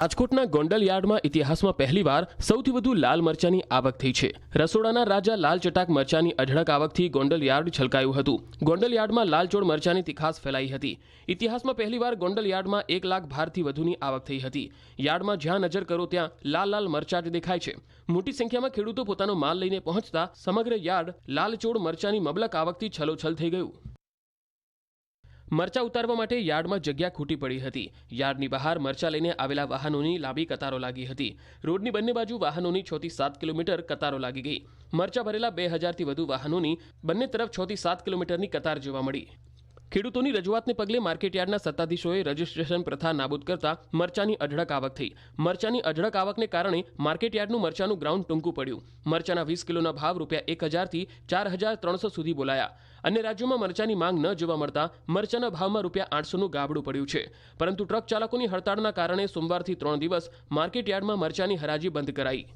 રાજકોટના ગોંડલ યાર્ડમાં ઇતિહાસમાં પહેલીવાર સૌથી વધુ લાલ મરચાની આવક થઈ છે। રસોડાના રાજા લાલ ચટાક મરચાની અઢળક આવકથી ગોંડલ યાર્ડ છલકાયું હતું। ગોંડલ યાર્ડમાં લાલચોળ મરચાની તીખાસ ફેલાઈ હતી। ઇતિહાસમાં પહેલીવાર ગોંડલ યાર્ડમાં 1 લાખ ભારથી વધુની આવક થઈ હતી। યાર્ડમાં જ્યાં નજર કરો ત્યાં લાલ મરચા જ દેખાય છે। મોટી સંખ્યામાં ખેડૂતો પોતાનો માલ લઈને પહોંચતા સમગ્ર યાર્ડ લાલચોળ મરચાની મબલક આવકથી છલોછલ થઈ ગયું। મરચા ઉતારવા માટે યાર્ડમાં જગ્યા ખૂટી પડી હતી। યાર્ડની બહાર મરચા લઈને આવેલા વાહનોની લાંબી કતારો લાગી હતી। રોડની બંને બાજુ વાહનોની 6 થી 7 કિલોમીટર કતારો લાગી ગઈ। મરચા ભરેલા 2000થી વધુ વાહનોની બંને તરફ 6 થી 7 કિલોમીટરની કતાર જોવા મળી। ખેડૂતોની રજૂઆતને પગલે માર્કેટયાર્ડના સત્તાધીશોએ રજીસ્ટ્રેશન પ્રથા નાબૂદ કરતા મરચાની અઢળક આવક થઈ। મરચાની અઢળક આવકને કારણે માર્કેટયાર્ડનું મરચાનું ગ્રાઉન્ડ ટૂંકું પડ્યું। મરચાના 20 કિલોના ભાવ ₹1000થી 4300 સુધી બોલાયા। અન્ય રાજ્યોમાં મરચાની માંગ ન જોવા મળતા મરચાના ભાવમાં ₹800નું ગાબડું પડ્યું છે। પરંતુ ટ્રક ચાલકોની હડતાળના કારણે સોમવારથી 3 દિવસ માર્કેટયાર્ડમાં મરચાની હરાજી બંધ કરાઈ।